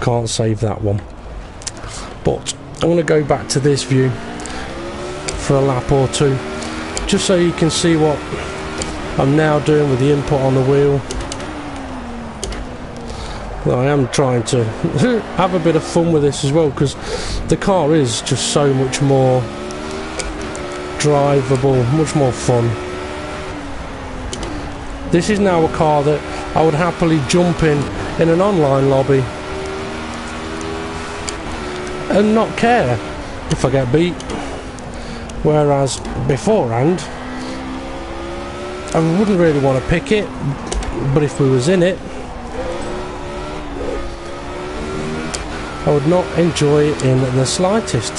can't save that one. But I'm going to go back to this view for a lap or two, just so you can see what I'm now doing with the input on the wheel. Well, I am trying to have a bit of fun with this as well, because the car is just so much more drivable, much more fun. This is now a car that I would happily jump in an online lobby and not care if I get beat, whereas beforehand I wouldn't really want to pick it, but if we was in it, I would not enjoy it in the slightest.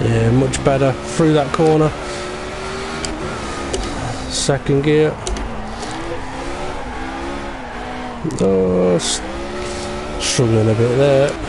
Yeah, much better through that corner. Second gear. Oh, struggling a bit there.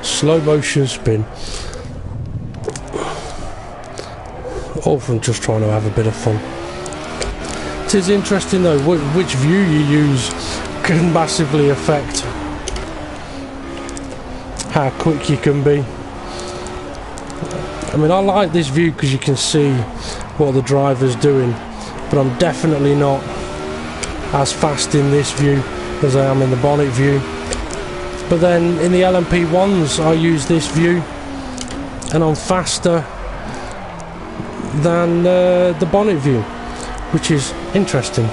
Slow motion spin, all from just trying to have a bit of fun. It is interesting though, which view you use can massively affect how quick you can be. I mean, I like this view because you can see what the driver's doing, but I'm definitely not as fast in this view as I am in the bonnet view. But then in the LMP1s I use this view and I'm faster than the bonnet view, which is interesting.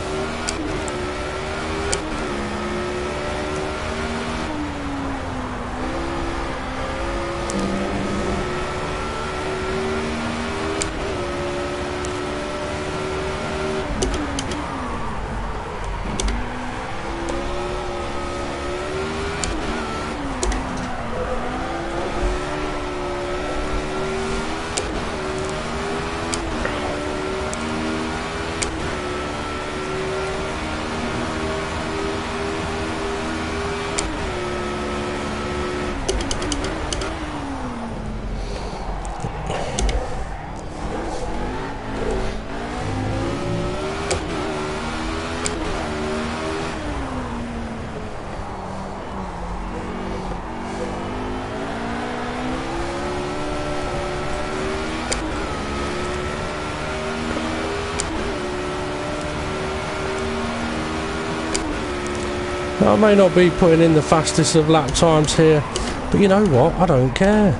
I may not be putting in the fastest of lap times here, but you know what, I don't care.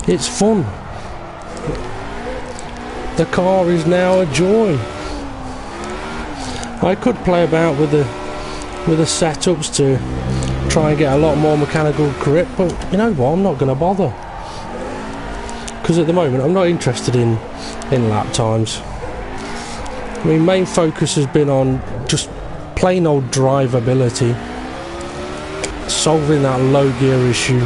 It's fun. The car is now a joy. I could play about with the setups to try and get a lot more mechanical grip, but you know what, I'm not going to bother, because at the moment I'm not interested in lap times. I mean, main focus has been on just plain old drivability, solving that low gear issue.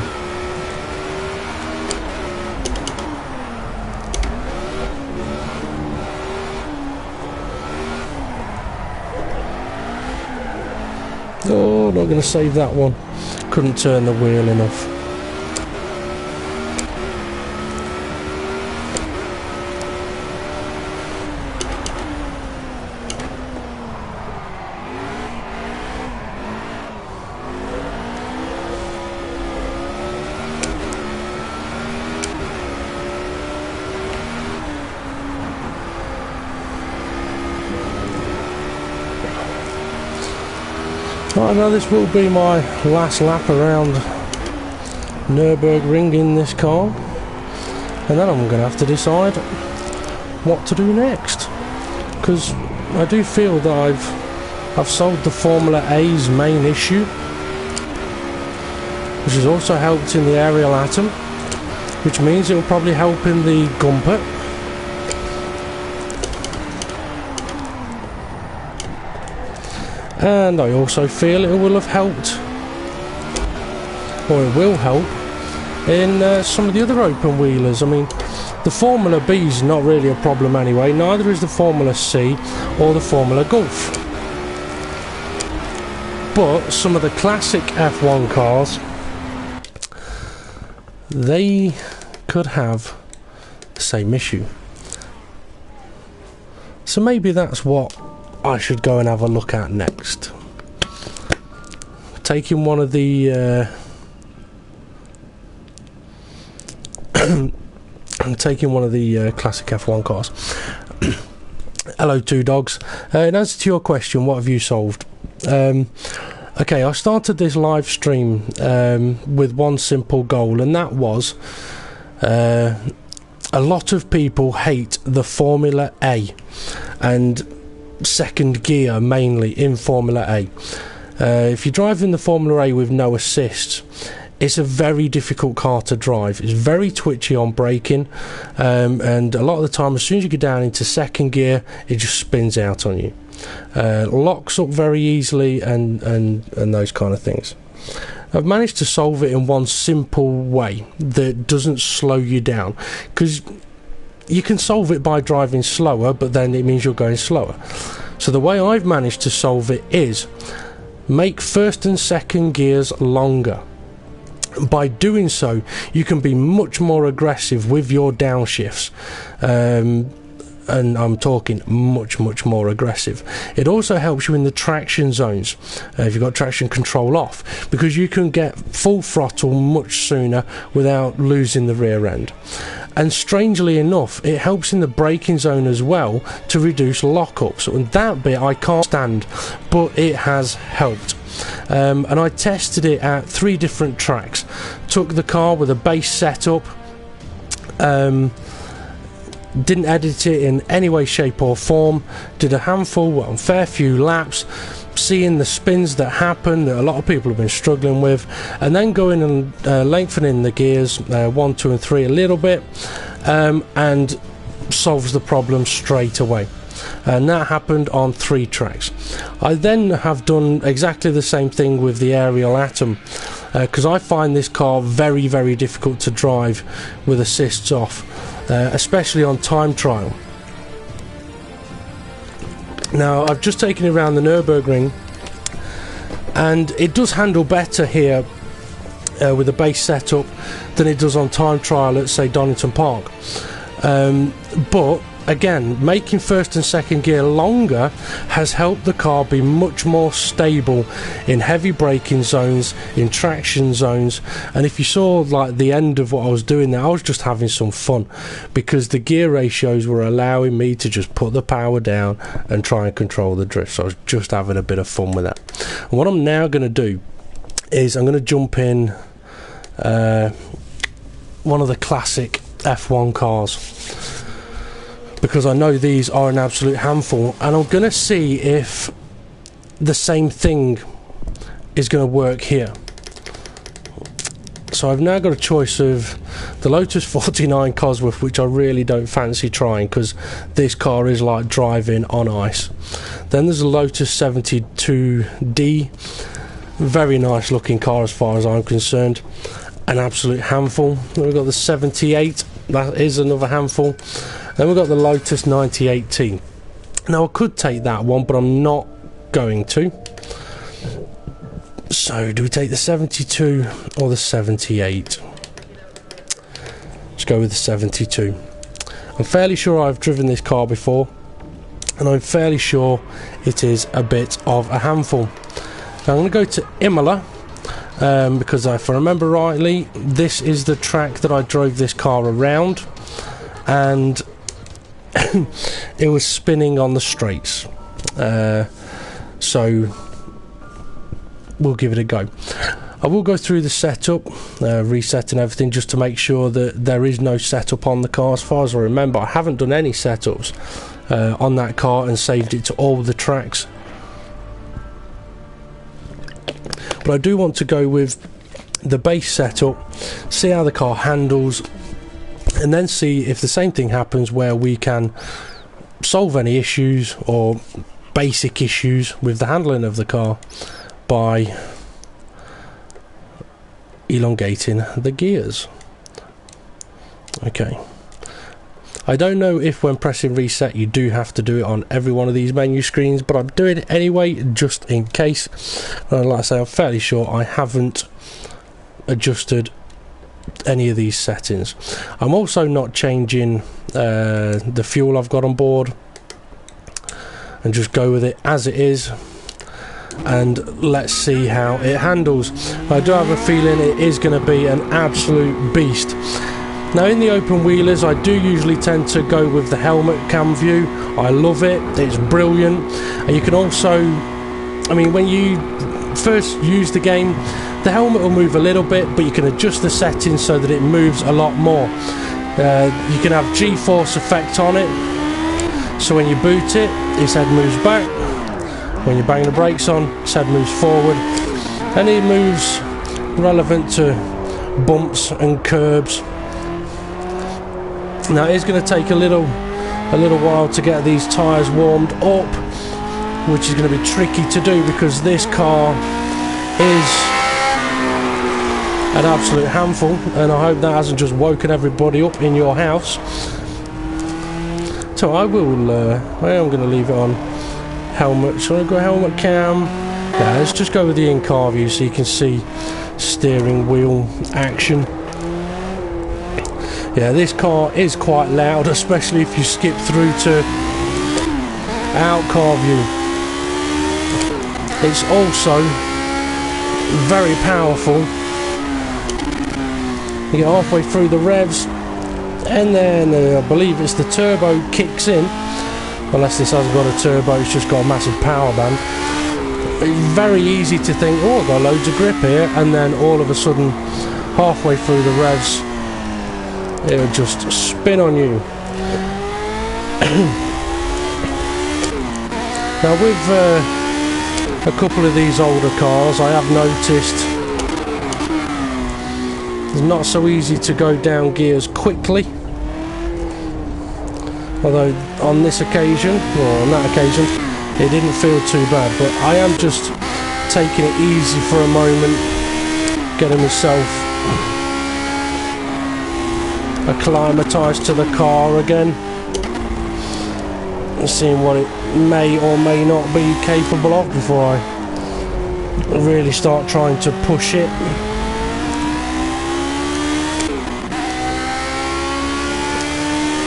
Oh, not going to save that one. Couldn't turn the wheel enough. I know this will be my last lap around Nürburgring in this car, and then I'm going to have to decide what to do next, because I do feel that I've solved the Formula A's main issue, which has also helped in the Aerial Atom, which means it will probably help in the Gumpert. And I also feel it will have helped, or it will help, in some of the other open wheelers. I mean, the Formula B is not really a problem anyway, neither is the Formula C or the Formula Gulf. But some of the classic F1 cars, they could have the same issue. So maybe that's what I should go and have a look at next. Taking one of the classic F1 cars. Hello, Two Dogs. In answer to your question, what have you solved? Okay, I started this live stream with one simple goal, and that was a lot of people hate the Formula A and second gear mainly in Formula A. If you're driving the Formula A with no assists, it's a very difficult car to drive. It's very twitchy on braking, and a lot of the time, as soon as you get down into second gear, it just spins out on you. Locks up very easily, and those kind of things. I've managed to solve it in one simple way that doesn't slow you down, because you can solve it by driving slower, but then it means you're going slower. So the way I've managed to solve it is make first and second gears longer. By doing so, you can be much more aggressive with your downshifts, and I'm talking much more aggressive. It also helps you in the traction zones if you've got traction control off, because you can get full throttle much sooner without losing the rear end. And strangely enough, it helps in the braking zone as well to reduce lockups, and that bit I can't stand, but it has helped. And I tested it at 3 different tracks. Took the car with a base setup, didn't edit it in any way, shape or form, did a handful, a fair few laps, seeing the spins that happen that a lot of people have been struggling with, and then going and lengthening the gears 1, 2 and 3 a little bit, and solves the problem straight away. And that happened on 3 tracks. I then have done exactly the same thing with the Aerial Atom, because I find this car very difficult to drive with assists off, especially on time trial. Now, I've just taken it around the Nürburgring, and it does handle better here with a base setup than it does on time trial at, say, Donington Park. But again, making first and second gear longer has helped the car be much more stable in heavy braking zones, in traction zones. And if you saw like the end of what I was doing there, I was just having some fun, because the gear ratios were allowing me to just put the power down and try and control the drift. So I was just having a bit of fun with that. And what I'm now going to do is I'm going to jump in one of the classic F1 cars, because I know these are an absolute handful, and I'm going to see if the same thing is going to work here. So I've now got a choice of the Lotus 49 Cosworth, which I really don't fancy trying because this car is like driving on ice. Then there's a Lotus 72D, very nice looking car as far as I'm concerned, an absolute handful. Then we've got the 78, that is another handful. Then we've got the Lotus 9018. Now I could take that one, but I'm not going to. So do we take the 72 or the 78? Let's go with the 72. I'm fairly sure I've driven this car before, and I'm fairly sure it is a bit of a handful. Now I'm going to go to Imola, because if I remember rightly, this is the track that I drove this car around, and it was spinning on the straights. So we'll give it a go. I will go through the setup, resetting everything, just to make sure that there is no setup on the car. As far as I remember, I haven't done any setups on that car and saved it to all the tracks. But I do want to go with the base setup, see how the car handles, and then see if the same thing happens where we can solve any issues or basic issues with the handling of the car by elongating the gears. Okay. I don't know if when pressing reset you do have to do it on every one of these menu screens, but I'm doing it anyway just in case. Like I say, I'm fairly sure I haven't adjusted any of these settings. I'm also not changing the fuel I've got on board, and just go with it as it is, and let's see how it handles. I do have a feeling it is going to be an absolute beast. Now in the open wheelers I do usually tend to go with the helmet cam view. I love it, it's brilliant. And you can also, I mean, when you first use the game, the helmet will move a little bit, but you can adjust the settings so that it moves a lot more. You can have G-force effect on it, so when you boot it, its head moves back. When you bang the brakes on, its head moves forward, and it moves relevant to bumps and curbs. Now it is going to take a little while to get these tyres warmed up, which is going to be tricky to do because this car is an absolute handful, and I hope that hasn't just woken everybody up in your house. So I am going to leave it on helmet. Shall I go helmet cam? Yeah, let's just go with the in-car view so you can see steering wheel action. Yeah, this car is quite loud, especially if you skip through to out car view. It's also very powerful. You get halfway through the revs, and then I believe it's the turbo kicks in, unless this hasn't got a turbo, it's just got a massive power band. It's very easy to think, oh, I've got loads of grip here, and then all of a sudden, halfway through the revs, it'll just spin on you. Now with a couple of these older cars, I have noticed it's not so easy to go down gears quickly. Although on this occasion, or on that occasion, it didn't feel too bad. But I am just taking it easy for a moment, getting myself acclimatised to the car again, and seeing what it may or may not be capable of before I really start trying to push it.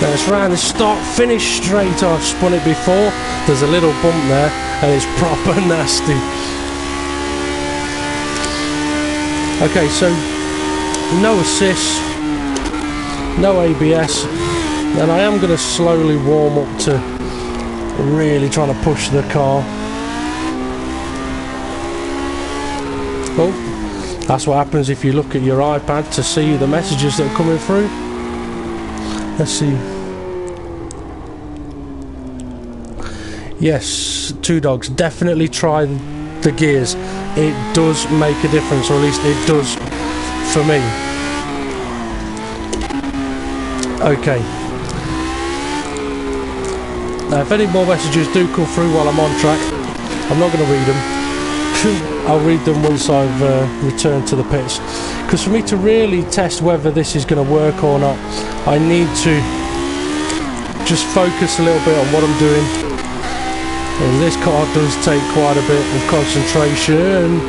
Now it's round the start finish straight. I've spun it before, there's a little bump there and it's proper nasty. Okay, so no assist, no ABS, and I am going to slowly warm up to really trying to push the car. Oh, that's what happens if you look at your iPad to see the messages that are coming through. Let's see. Yes, Two Dogs, definitely try the gears. It does make a difference, or at least it does for me. Okay. Now if any more messages do come through while I'm on track, I'm not going to read them. I'll read them once I've returned to the pits. Because for me to really test whether this is going to work or not, I need to just focus a little bit on what I'm doing. And this car does take quite a bit of concentration.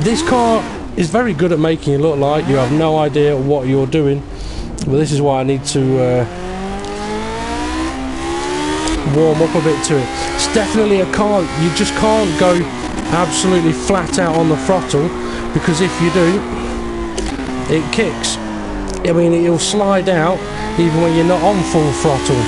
This car is very good at making it look like you have no idea what you're doing. But this is why I need to warm up a bit to it. It's definitely a car, you just can't go absolutely flat out on the throttle, because if you do, it kicks. I mean, it'll slide out even when you're not on full throttle.